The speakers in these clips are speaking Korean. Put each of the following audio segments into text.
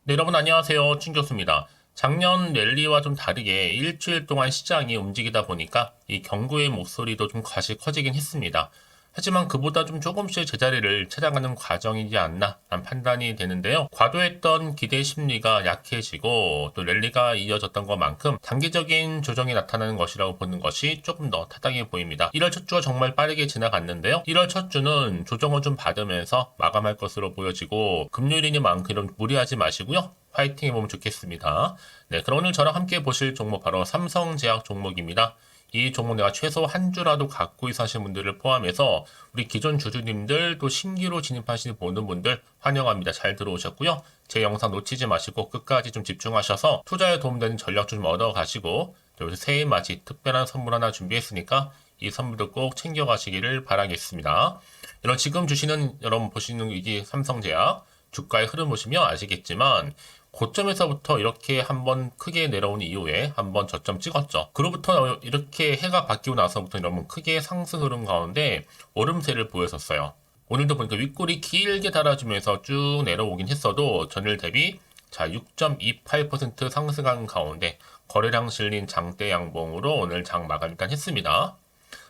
네, 여러분 안녕하세요. 춘 교수입니다. 작년 랠리와 좀 다르게 일주일 동안 시장이 움직이다 보니까 이 경고의 목소리도 좀 다시 커지긴 했습니다. 하지만 그보다 좀 조금씩 제자리를 찾아가는 과정이지 않나 라는 판단이 되는데요. 과도했던 기대 심리가 약해지고 또 랠리가 이어졌던 것만큼 단기적인 조정이 나타나는 것이라고 보는 것이 조금 더 타당해 보입니다. 1월 첫 주가 정말 빠르게 지나갔는데요. 1월 첫 주는 조정을 좀 받으면서 마감할 것으로 보여지고 금요일이니만큼 무리하지 마시고요. 화이팅 해보면 좋겠습니다. 네, 그럼 오늘 저랑 함께 보실 종목 바로 삼성제약 종목입니다. 이 종목 내가 최소 한 주라도 갖고 있어 하시는 분들을 포함해서 우리 기존 주주님들 또 신규로 진입하시는 보는 분들 환영합니다. 잘 들어오셨고요. 제 영상 놓치지 마시고 끝까지 좀 집중하셔서 투자에 도움되는 전략 좀 얻어 가시고 여기서 새해 맞이 특별한 선물 하나 준비했으니까 이 선물도 꼭 챙겨가시기를 바라겠습니다. 여러분 지금 주시는 여러분 보시는 이게 삼성제약 주가의 흐름 보시면 아시겠지만 고점에서부터 이렇게 한번 크게 내려온 이후에 한번 저점 찍었죠. 그로부터 이렇게 해가 바뀌고 나서부터 여러분 크게 상승 흐름 가운데 오름세를 보였었어요. 오늘도 보니까 윗골이 길게 달아주면서 쭉 내려오긴 했어도 전일 대비 자 6.28% 상승한 가운데 거래량 실린 장대 양봉으로 오늘 장 마감 일단 했습니다.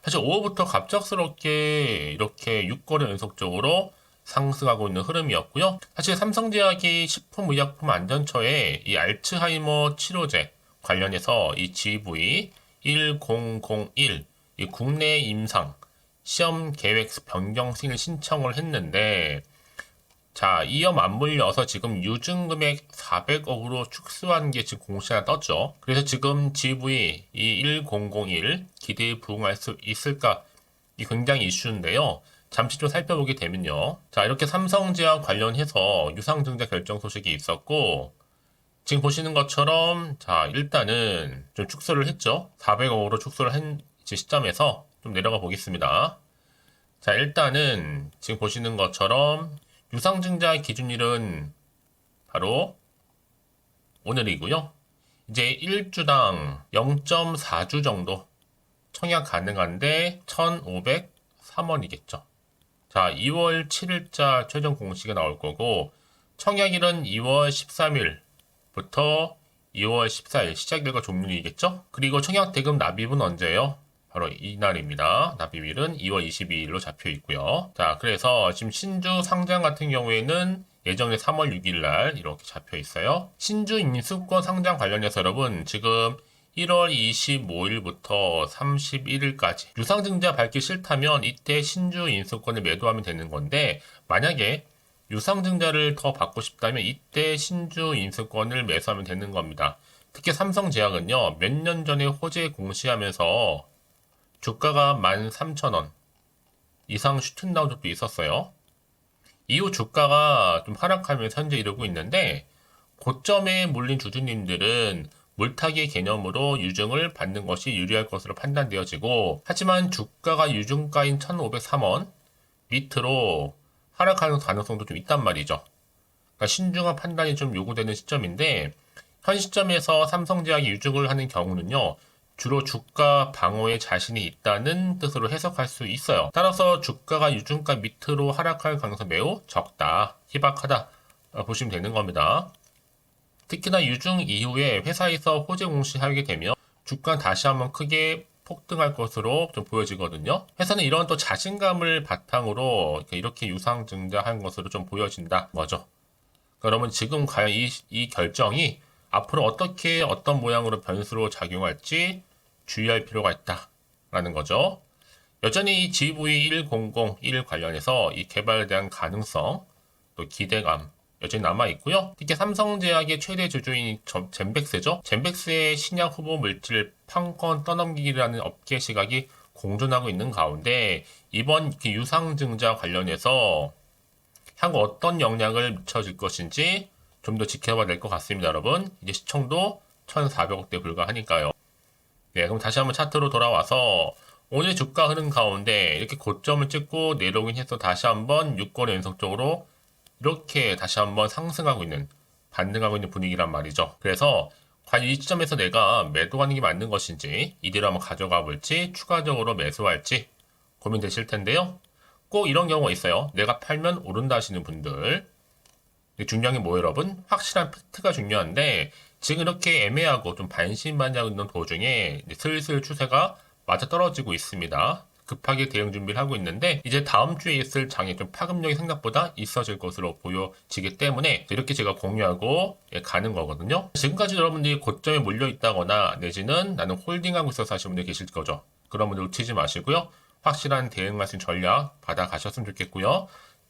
사실 5월부터 갑작스럽게 이렇게 6거래 연속적으로 상승하고 있는 흐름이었고요. 사실 삼성제약이 식품의약품 안전처에 이 알츠하이머 치료제 관련해서 이 GV1001 이 국내 임상 시험 계획 변경 승인 신청을 했는데 자, 이어 맞물려서 지금 유증 금액 400억으로 축소한 게 지금 공시가 떴죠. 그래서 지금 GV 이 1001 기대에 부응할 수 있을까? 이 굉장히 이슈인데요. 잠시 좀 살펴보게 되면요. 자, 이렇게 삼성제약 관련해서 유상증자 결정 소식이 있었고, 지금 보시는 것처럼, 자, 일단은 좀 축소를 했죠. 400억으로 축소를 한 시점에서 좀 내려가 보겠습니다. 자, 일단은 지금 보시는 것처럼 유상증자 기준일은 바로 오늘이고요. 이제 1주당 0.4주 정도 청약 가능한데 1,503원이겠죠. 자, 2월 7일자 최종 공시가 나올 거고 청약일은 2월 13일부터 2월 14일 시작일과 종료이겠죠? 그리고 청약 대금 납입은 언제예요? 바로 이날입니다. 납입일은 2월 22일로 잡혀 있고요. 자, 그래서 지금 신주 상장 같은 경우에는 예정에 3월 6일 날 이렇게 잡혀 있어요. 신주 인수권 상장 관련해서 여러분 지금 1월 25일부터 31일까지 유상증자 밝기 싫다면 이때 신주 인수권을 매도하면 되는 건데 만약에 유상증자를 더 받고 싶다면 이때 신주 인수권을 매수하면 되는 겁니다. 특히 삼성제약은요 몇 년 전에 호재 공시하면서 주가가 13,000원 이상 슈팅 나온 적도 있었어요. 이후 주가가 좀 하락하면서 현재 이러고 있는데 고점에 몰린 주주님들은 물타기 개념으로 유증을 받는 것이 유리할 것으로 판단되어지고 하지만 주가가 유증가인 1,503원 밑으로 하락하는 가능성도 좀 있단 말이죠. 그러니까 신중한 판단이 좀 요구되는 시점인데 현 시점에서 삼성제약이 유증을 하는 경우는요. 주로 주가 방어에 자신이 있다는 뜻으로 해석할 수 있어요. 따라서 주가가 유증가 밑으로 하락할 가능성이 매우 적다, 희박하다 보시면 되는 겁니다. 특히나 유증 이후에 회사에서 호재 공시하게 되면 주가 다시 한번 크게 폭등할 것으로 좀 보여지거든요. 회사는 이런 또 자신감을 바탕으로 이렇게 유상증자한 것으로 좀 보여진다 거죠. 그러면 지금 과연 이 결정이 앞으로 어떻게 어떤 모양으로 변수로 작용할지 주의할 필요가 있다라는 거죠. 여전히 이 GV1001 관련해서 이 개발에 대한 가능성 또 기대감 여전히 남아있고요. 특히 삼성제약의 최대 주주인 젠백스죠. 젠백스의 신약 후보 물질 판권 떠넘기기라는 업계 시각이 공존하고 있는 가운데 이번 유상증자 관련해서 향후 어떤 영향을 미쳐질 것인지 좀 더 지켜봐야 될 것 같습니다, 여러분. 이제 시청도 1,400억대 불과하니까요. 네, 그럼 다시 한번 차트로 돌아와서 오늘 주가 흐름 가운데 이렇게 고점을 찍고 내려오긴 해서 다시 한번 6거래 연속적으로 이렇게 다시 한번 상승하고 있는, 반등하고 있는 분위기란 말이죠. 그래서 과연 이 시점에서 내가 매도하는 게 맞는 것인지, 이대로 한번 가져가 볼지, 추가적으로 매수할지 고민되실 텐데요. 꼭 이런 경우가 있어요. 내가 팔면 오른다 하시는 분들. 근데 중요한 게 뭐예요, 여러분? 확실한 팩트가 중요한데 지금 이렇게 애매하고 좀 반신반의하고 있는 도중에 이제 슬슬 추세가 맞아 떨어지고 있습니다. 급하게 대응 준비를 하고 있는데 이제 다음 주에 있을 장에 좀 파급력이 생각보다 있어질 것으로 보여지기 때문에 이렇게 제가 공유하고 가는 거거든요. 지금까지 여러분들이 고점에 몰려 있다거나 내지는 나는 홀딩하고 있어서 하시는 분들 계실 거죠. 그런 분들 놓치지 마시고요. 확실한 대응할 수 있는 전략 받아 가셨으면 좋겠고요.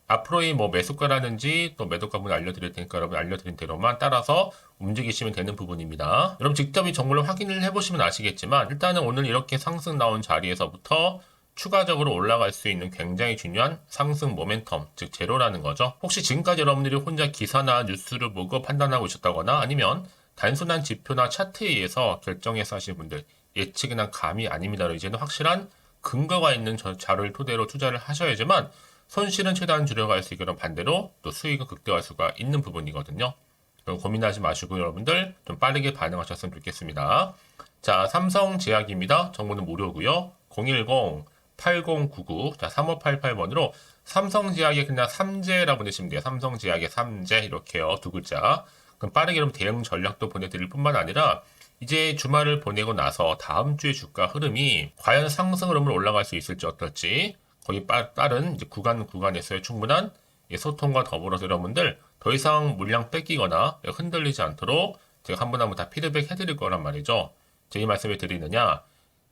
앞으로의 뭐 매수가라든지 또 매도가분을 알려드릴 테니까 여러분 알려드린 대로만 따라서 움직이시면 되는 부분입니다. 여러분 직접 이 정보를 확인을 해보시면 아시겠지만 일단은 오늘 이렇게 상승 나온 자리에서부터 추가적으로 올라갈 수 있는 굉장히 중요한 상승 모멘텀, 즉 제로라는 거죠. 혹시 지금까지 여러분들이 혼자 기사나 뉴스를 보고 판단하고 있었다거나 아니면 단순한 지표나 차트에 의해서 결정해서 하시는 분들 예측이나 감이 아닙니다. 이제는 확실한 근거가 있는 자료를 토대로 투자를 하셔야지만 손실은 최대한 줄여갈 수 있고 반대로 또 수익은 극대화할 수가 있는 부분이거든요. 그럼 고민하지 마시고 여러분들 좀 빠르게 반응하셨으면 좋겠습니다. 자, 삼성제약입니다. 정보는 무료고요. 010-8099, 자, 3588번으로 삼성제약의 그냥 삼재라고 내시면 돼요. 삼성제약의 삼재 이렇게요. 두 글자. 그럼 빠르게 그럼 대응 전략도 보내드릴 뿐만 아니라 이제 주말을 보내고 나서 다음 주의 주가 흐름이 과연 상승 흐름으로 올라갈 수 있을지 어떨지 거기 따른 이제 구간에서의 충분한 소통과 더불어서 여러분들 더 이상 물량 뺏기거나 흔들리지 않도록 제가 한 분 한 분 다 피드백 해드릴 거란 말이죠. 제가 이 말씀을 드리느냐,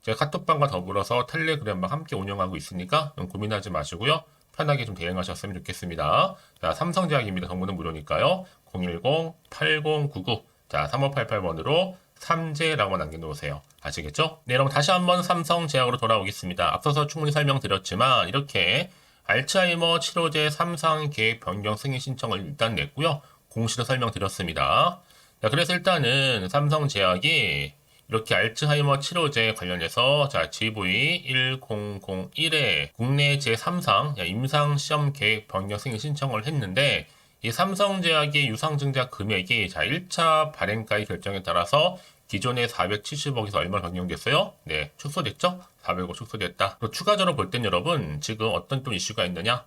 제가 카톡방과 더불어서 텔레그램방 함께 운영하고 있으니까 고민하지 마시고요. 편하게 좀 대응하셨으면 좋겠습니다. 자, 삼성제약입니다. 정보는 무료니까요. 010-8099, 자, 3588번으로 삼재라고 남겨놓으세요. 아시겠죠? 네, 여러분 다시 한번 삼성제약으로 돌아오겠습니다. 앞서서 충분히 설명드렸지만 이렇게 알츠하이머 치료제 3상 계획 변경 승인 신청을 일단 냈고요. 공시로 설명드렸습니다. 자, 그래서 일단은 삼성제약이 이렇게 알츠하이머 치료제 관련해서 자, GV1001에 국내 제3상 임상 시험 계획 변경 승인 신청을 했는데 이 삼성제약의 유상증자 금액이 자 1차 발행가의 결정에 따라서 기존의 470억에서 얼마 변경됐어요? 네, 축소됐죠? 400억 축소됐다. 또 추가적으로 볼 땐 여러분 지금 어떤 또 이슈가 있느냐?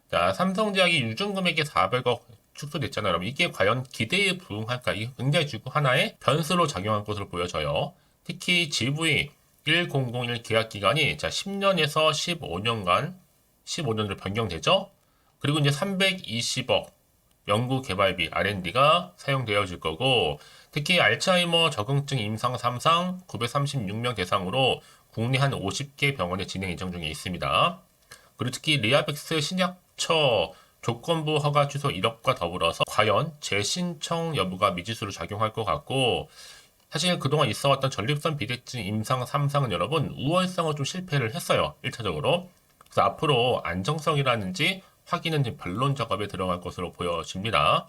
자, 삼성제약이 유증금액이 400억 축소됐잖아요. 여러분 이게 과연 기대에 부응할까? 이게 굉장히 주고 하나의 변수로 작용할 것으로 보여져요. 특히 GV1001 계약 기간이 자 10년에서 15년으로 변경되죠. 그리고 이제 320억 연구 개발비 R&D가 사용되어질 거고 특히 알츠하이머 적응증 임상 3상 936명 대상으로 국내 한 50개 병원에 진행 예정 중에 있습니다. 그리고 특히 리아백스 신약처 조건부 허가 취소 1억과 더불어서 과연 재신청 여부가 미지수로 작용할 것 같고 사실 그동안 있어왔던 전립선 비대증 임상 3상은 여러분 우월성을 좀 실패를 했어요. 1차적으로. 그래서 앞으로 안정성이라든지 확인은 반론 작업에 들어갈 것으로 보여집니다.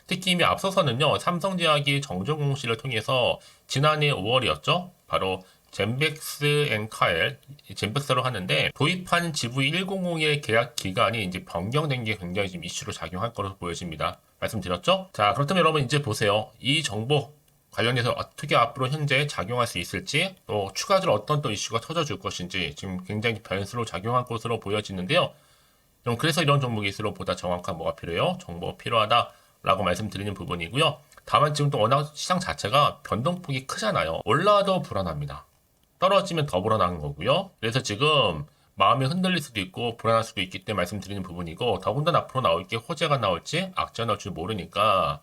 특히 이미 앞서서는요, 삼성제약이 정정 공시를 통해서 지난해 5월이었죠. 바로 젠백스 앤카엘, 젠백스로 하는데 도입한 GV1001 계약 기간이 이제 변경된 게 굉장히 지금 이슈로 작용할 것으로 보여집니다. 말씀드렸죠? 자, 그렇다면 여러분 이제 보세요. 이 정보 관련해서 어떻게 앞으로 현재 작용할 수 있을지 또 추가적으로 어떤 또 이슈가 터져줄 것인지 지금 굉장히 변수로 작용할 것으로 보여지는데요. 그래서 이런 종목일수록 보다 정확한 뭐가 필요해요? 정보가 필요하다라고 말씀드리는 부분이고요. 다만 지금 또 워낙 시장 자체가 변동폭이 크잖아요. 올라도 불안합니다. 떨어지면 더 불안한 거고요. 그래서 지금 마음이 흔들릴 수도 있고 불안할 수도 있기 때문에 말씀드리는 부분이고 더군다나 앞으로 나올 게 호재가 나올지 악재가 나올지 모르니까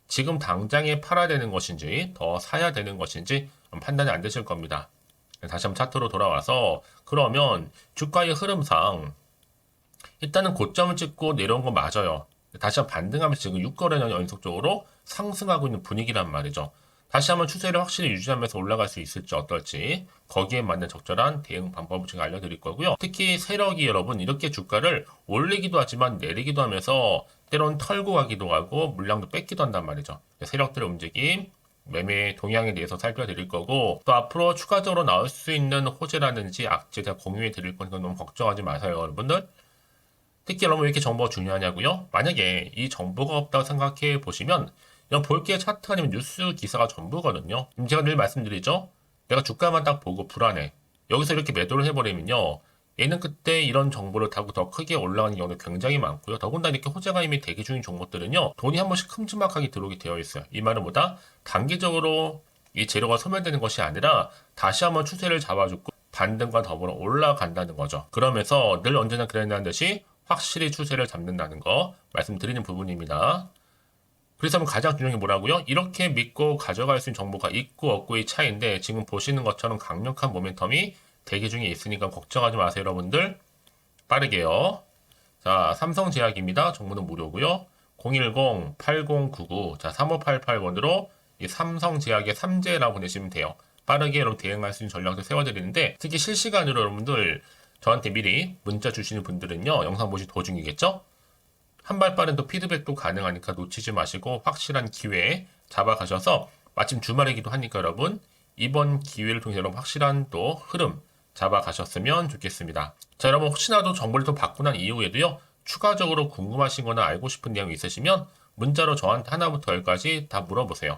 지금 당장에 팔아야 되는 것인지 더 사야 되는 것인지 판단이 안 되실 겁니다. 다시 한번 차트로 돌아와서 그러면 주가의 흐름상 일단은 고점을 찍고 내려온 건 맞아요. 다시 한번 반등하면서 지금 6거래량 연속적으로 상승하고 있는 분위기란 말이죠. 다시 한번 추세를 확실히 유지하면서 올라갈 수 있을지 어떨지 거기에 맞는 적절한 대응 방법을 제가 알려드릴 거고요. 특히 세력이 여러분 이렇게 주가를 올리기도 하지만 내리기도 하면서 때론 털고 가기도 하고 물량도 뺏기도 한단 말이죠. 세력들의 움직임, 매매 동향에 대해서 살펴드릴 거고 또 앞으로 추가적으로 나올 수 있는 호재라든지 악재 제가 공유해 드릴 거니까 너무 걱정하지 마세요 여러분들. 특히 여러분 왜 이렇게 정보가 중요하냐고요? 만약에 이 정보가 없다고 생각해 보시면 그냥 볼게 차트 아니면 뉴스 기사가 전부거든요. 제가 늘 말씀드리죠. 내가 주가만 딱 보고 불안해. 여기서 이렇게 매도를 해버리면요. 얘는 그때 이런 정보를 타고 더 크게 올라가는 경우도 굉장히 많고요. 더군다나 이렇게 호재가 이미 대기 중인 종목들은요, 돈이 한 번씩 큼지막하게 들어오게 되어 있어요. 이 말은 뭐다? 단기적으로 이 재료가 소멸되는 것이 아니라 다시 한번 추세를 잡아주고 반등과 더불어 올라간다는 거죠. 그러면서 늘 언제나 그래야 한다는 듯이 확실히 추세를 잡는다는 거 말씀드리는 부분입니다. 그래서 가장 중요한 게 뭐라고요? 이렇게 믿고 가져갈 수 있는 정보가 있고 없고의 차이인데 지금 보시는 것처럼 강력한 모멘텀이 대기 중에 있으니까 걱정하지 마세요, 여러분들. 빠르게요. 자, 삼성제약입니다. 정보는 무료고요. 010-8099, 자, 35881번으로 이 삼성제약의 3제라고 보내시면 돼요. 빠르게 여러분 대응할 수 있는 전략도 세워드리는데 특히 실시간으로 여러분들 저한테 미리 문자 주시는 분들은요, 영상 보시 도중이겠죠? 한 발 빠른 또 피드백도 가능하니까 놓치지 마시고 확실한 기회에 잡아가셔서 마침 주말이기도 하니까 여러분 이번 기회를 통해서 여러분 확실한 또 흐름 잡아가셨으면 좋겠습니다. 자, 여러분 혹시나도 정보를 또 받고 난 이후에도요, 추가적으로 궁금하신 거나 알고 싶은 내용이 있으시면 문자로 저한테 하나부터 열까지 다 물어보세요.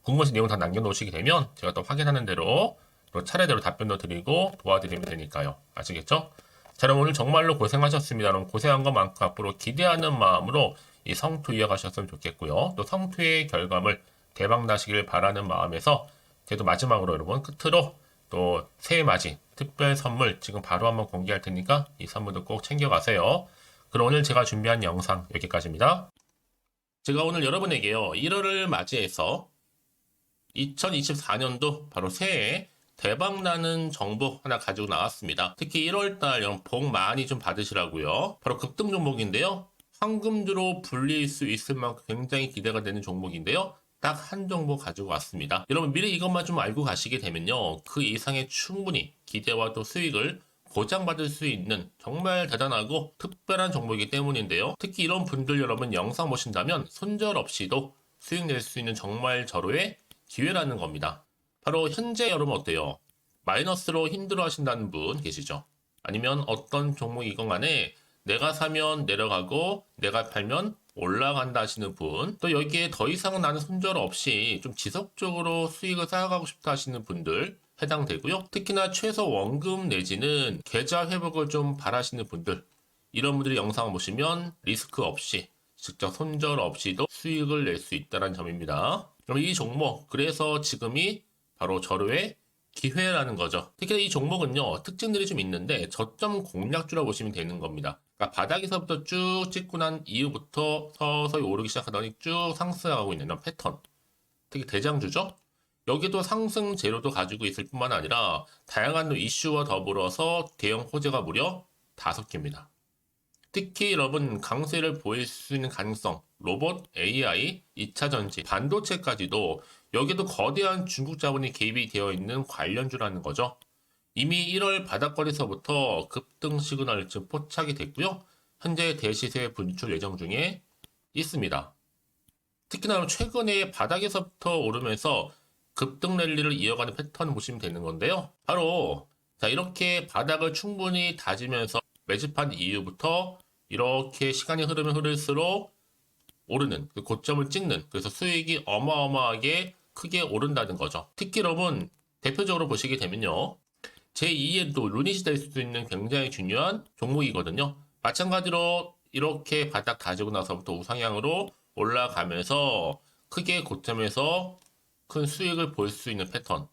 궁금하신 내용 다 남겨놓으시게 되면 제가 또 확인하는 대로 또 차례대로 답변도 드리고 도와드리면 되니까요. 아시겠죠? 자, 여러분 오늘 정말로 고생하셨습니다. 그럼 고생한 것만큼 앞으로 기대하는 마음으로 이 성투 이어가셨으면 좋겠고요. 또 성투의 결과물 대박 나시길 바라는 마음에서 그래도 마지막으로 여러분 끝으로 또 새해 맞이 특별 선물 지금 바로 한번 공개할 테니까 이 선물도 꼭 챙겨가세요. 그럼 오늘 제가 준비한 영상 여기까지입니다. 제가 오늘 여러분에게요, 1월을 맞이해서 2024년도 바로 새해 대박나는 정보 하나 가지고 나왔습니다. 특히 1월달 여러분 복 많이 좀 받으시라고요. 바로 급등 종목인데요. 황금주로 불릴 수 있을 만큼 굉장히 기대가 되는 종목인데요. 딱 한 종목 가지고 왔습니다. 여러분 미리 이것만 좀 알고 가시게 되면요, 그 이상의 충분히 기대와 또 수익을 보장받을 수 있는 정말 대단하고 특별한 종목이기 때문인데요. 특히 이런 분들 여러분 영상 보신다면 손절없이도 수익 낼 수 있는 정말 절호의 기회라는 겁니다. 바로 현재 여러분 어때요? 마이너스로 힘들어 하신다는 분 계시죠? 아니면 어떤 종목이건 간에 내가 사면 내려가고 내가 팔면 올라간다 하시는 분, 또 여기에 더 이상 나는 손절 없이 좀 지속적으로 수익을 쌓아가고 싶다 하시는 분들 해당되고요. 특히나 최소 원금 내지는 계좌 회복을 좀 바라시는 분들, 이런 분들이 영상을 보시면 리스크 없이 직접 손절 없이도 수익을 낼 수 있다는 점입니다. 그럼 이 종목, 그래서 지금이 바로 절호의 기회라는 거죠. 특히 이 종목은요, 특징들이 좀 있는데 저점 공략주라 보시면 되는 겁니다. 그러니까 바닥에서부터 쭉 찍고 난 이후부터 서서히 오르기 시작하더니 쭉 상승하고 있는 이런 패턴. 특히 대장주죠. 여기도 상승 재료도 가지고 있을 뿐만 아니라 다양한 이슈와 더불어서 대형 호재가 무려 5개입니다. 특히 여러분 강세를 보일 수 있는 가능성, 로봇, AI, 2차 전지, 반도체까지도 여기도 거대한 중국 자본이 개입이 되어 있는 관련주라는 거죠. 이미 1월 바닥거리서부터 급등 시그널이 지금 포착이 됐고요. 현재 대시세 분출 예정 중에 있습니다. 특히나 최근에 바닥에서부터 오르면서 급등 랠리를 이어가는 패턴을 보시면 되는 건데요. 바로 자, 이렇게 바닥을 충분히 다지면서 매집한 이후부터 이렇게 시간이 흐르면 흐를수록 오르는, 그 고점을 찍는, 그래서 수익이 어마어마하게 크게 오른다는 거죠. 특히 여러분 대표적으로 보시게 되면요, 제2의 또 루닛이 될 수도 있는 굉장히 중요한 종목이거든요. 마찬가지로 이렇게 바닥 다지고 나서부터 우상향으로 올라가면서 크게 고점에서 큰 수익을 볼 수 있는 패턴.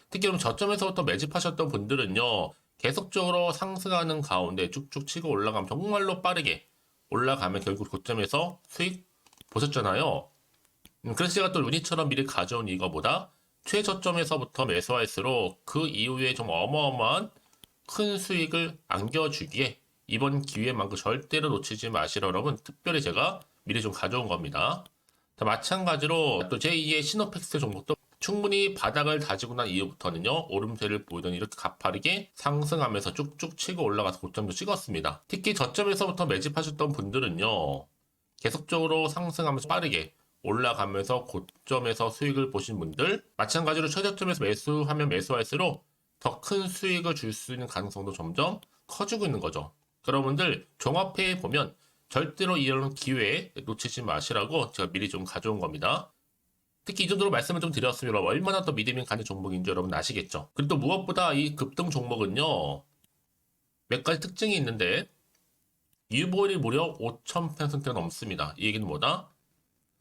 특히 그럼 저점에서부터 매집하셨던 분들은요, 계속적으로 상승하는 가운데 쭉쭉 치고 올라가면 정말로 빠르게 올라가면 결국 고점에서 수익 보셨잖아요. 그래서 제가 또 루니처럼 미리 가져온 이거보다 최저점에서부터 매수할수록 그 이후에 좀 어마어마한 큰 수익을 안겨주기에 이번 기회만큼 절대로 놓치지 마시라 여러분 특별히 제가 미리 좀 가져온 겁니다. 자, 마찬가지로 또 제2의 시노펙스 종목도 충분히 바닥을 다지고 난 이후부터는요, 오름세를 보이던 이렇게 가파르게 상승하면서 쭉쭉 치고 올라가서 고점도 찍었습니다. 특히 저점에서부터 매집하셨던 분들은요, 계속적으로 상승하면서 빠르게 올라가면서 고점에서 수익을 보신 분들, 마찬가지로 최저점에서 매수하면 매수할수록 더 큰 수익을 줄 수 있는 가능성도 점점 커지고 있는 거죠. 여러분들 종합해 보면 절대로 이런 기회에 놓치지 마시라고 제가 미리 좀 가져온 겁니다. 특히 이 정도로 말씀을 좀 드렸으면 얼마나 더 믿음이 가는 종목인지 여러분 아시겠죠? 그리고 또 무엇보다 이 급등 종목은요, 몇 가지 특징이 있는데 유보율이 무려 5,000%가 넘습니다. 이 얘기는 뭐다?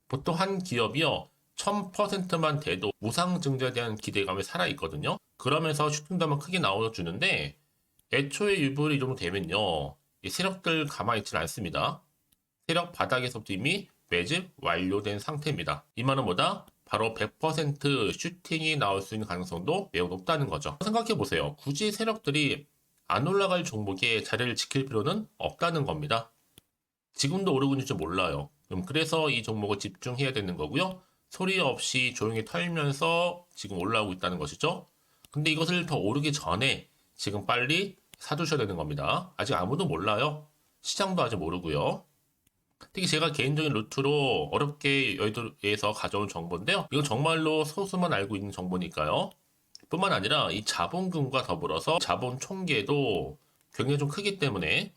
보통 한 기업이요 1000%만 돼도 무상증자에 대한 기대감이 살아있거든요. 그러면서 슈팅도 한번 크게 나와주는데 애초에 유보율이 이 정도 되면요 이 세력들 가만히 있지는 않습니다. 세력 바닥에서부터 이미 매집 완료된 상태입니다. 이 말은 뭐다? 바로 100% 슈팅이 나올 수 있는 가능성도 매우 높다는 거죠. 생각해보세요. 굳이 세력들이 안 올라갈 종목에 자리를 지킬 필요는 없다는 겁니다. 지금도 오르고 있는지 몰라요. 그래서 이 종목을 집중해야 되는 거고요. 소리 없이 조용히 털면서 지금 올라오고 있다는 것이죠. 근데 이것을 더 오르기 전에 지금 빨리 사두셔야 되는 겁니다. 아직 아무도 몰라요. 시장도 아직 모르고요. 특히 제가 개인적인 루트로 어렵게 여의도에서 가져온 정보인데요. 이건 정말로 소수만 알고 있는 정보니까요. 뿐만 아니라 이 자본금과 더불어서 자본 총계도 굉장히 좀 크기 때문에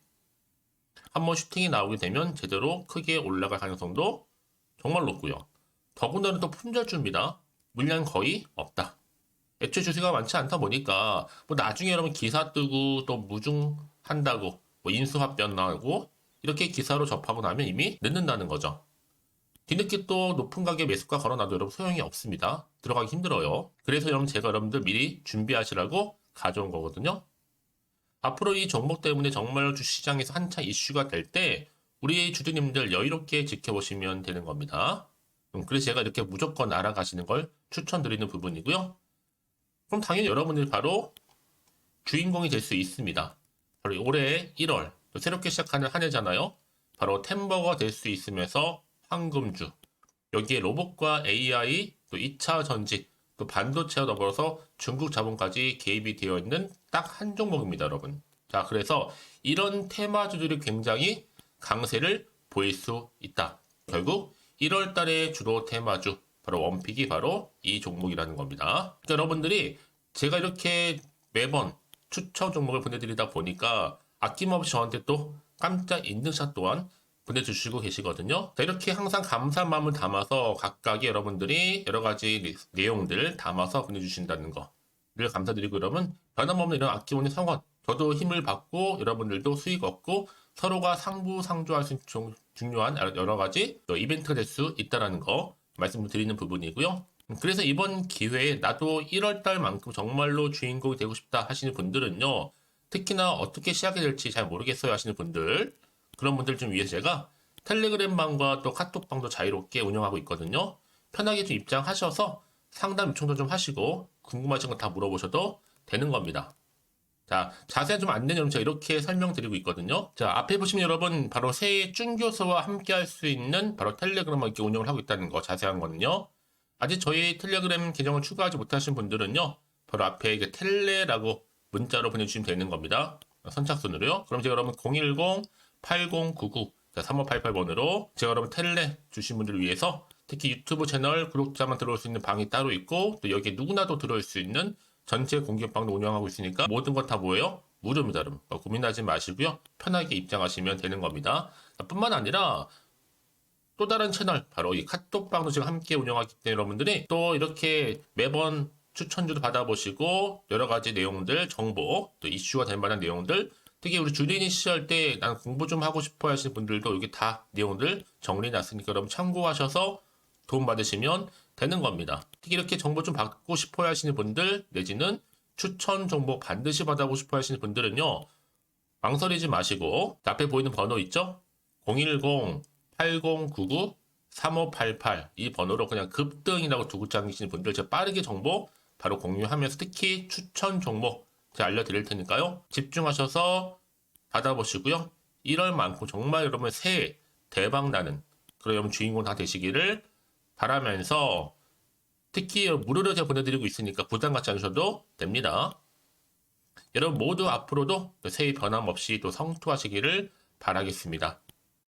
한번 슈팅이 나오게 되면 제대로 크게 올라갈 가능성도 정말 높고요. 더군다나 또 품절주입니다. 물량 거의 없다. 애초에 주식가 많지 않다 보니까 뭐 나중에 여러분 기사 뜨고 또 무중한다고 뭐 인수합병 나오고 이렇게 기사로 접하고 나면 이미 늦는다는 거죠. 뒤늦게 또 높은 가격 매수가 걸어놔도 여러분 소용이 없습니다. 들어가기 힘들어요. 그래서 여러분 제가 여러분들 미리 준비하시라고 가져온 거거든요. 앞으로 이 종목 때문에 정말 주시장에서 한창 이슈가 될 때 우리 주주님들 여유롭게 지켜보시면 되는 겁니다. 그래서 제가 이렇게 무조건 알아가시는 걸 추천드리는 부분이고요. 그럼 당연히 여러분들이 바로 주인공이 될 수 있습니다. 바로 올해 1월 또 새롭게 시작하는 한 해잖아요. 바로 템버가 될 수 있으면서 황금주 여기에 로봇과 AI 또 2차 전지 또 반도체와 더불어서 중국 자본까지 개입이 되어 있는 딱 한 종목입니다, 여러분. 자, 그래서 이런 테마주들이 굉장히 강세를 보일 수 있다. 결국 1월 달에 주로 테마주 바로 원픽이 바로 이 종목이라는 겁니다. 그러니까 여러분들이 제가 이렇게 매번 추천 종목을 보내드리다 보니까 아낌없이 저한테 또 깜짝 인증샷 또한 보내주시고 계시거든요. 자, 이렇게 항상 감사한 마음을 담아서 각각의 여러분들이 여러 가지 내용들 담아서 보내주신다는 거를 감사드리고 여러분 변함없는 이런 아낌없는 성원 저도 힘을 받고 여러분들도 수익 얻고 서로가 상부상조할 수 있는 중요한 여러 가지 이벤트가 될 수 있다는 거 말씀드리는 부분이고요. 그래서 이번 기회에 나도 1월달만큼 정말로 주인공이 되고 싶다 하시는 분들은요. 특히나 어떻게 시작이 될지 잘 모르겠어요 하시는 분들 그런 분들 좀 위해서 제가 텔레그램 방과 또 카톡방도 자유롭게 운영하고 있거든요. 편하게 좀 입장하셔서 상담 요청도 좀 하시고 궁금하신 거 다 물어보셔도 되는 겁니다. 자, 자세한 좀 안내는 여러분 제가 이렇게 설명드리고 있거든요. 자, 앞에 보시면 여러분 바로 새해 준교수와 함께 할 수 있는 바로 텔레그램을 이렇게 운영을 하고 있다는 거 자세한 거는요. 아직 저희 텔레그램 계정을 추가하지 못하신 분들은요. 바로 앞에 이게 텔레라고 문자로 보내주시면 되는 겁니다. 선착순으로요. 그럼 제가 여러분 010-8099 3588번으로 제가 여러분 텔레 주신 분들을 위해서 특히 유튜브 채널 구독자만 들어올 수 있는 방이 따로 있고 또 여기에 누구나도 들어올 수 있는 전체 공개방도 운영하고 있으니까 모든 것 다 뭐예요? 무료입니다, 여러분. 고민하지 마시고요. 편하게 입장하시면 되는 겁니다. 뿐만 아니라 또 다른 채널 바로 이 카톡방도 지금 함께 운영하기 때문에 여러분들이 또 이렇게 매번 추천주도 받아보시고 여러 가지 내용들, 정보, 또 이슈가 될 만한 내용들 특히 우리 주린이 시절 때 난 공부 좀 하고 싶어 하시는 분들도 여기 다 내용들 정리해놨으니까 여러분 참고하셔서 도움 받으시면 되는 겁니다. 특히 이렇게 정보 좀 받고 싶어 하시는 분들 내지는 추천 정보 반드시 받아보고 싶어 하시는 분들은요. 망설이지 마시고 앞에 보이는 번호 있죠? 010-8099-3588 이 번호로 그냥 급등이라고 두고 당기시는 분들 제가 빠르게 정보 바로 공유하면서 특히 추천 종목 제가 알려드릴 테니까요. 집중하셔서 받아보시고요. 1월만큼 정말 여러분 새해 대박나는 그런 여러분 주인공 다 되시기를 바라면서 특히 무료로 제가 보내드리고 있으니까 부담 갖지 않으셔도 됩니다. 여러분 모두 앞으로도 새해 변함없이 또 성투하시기를 바라겠습니다.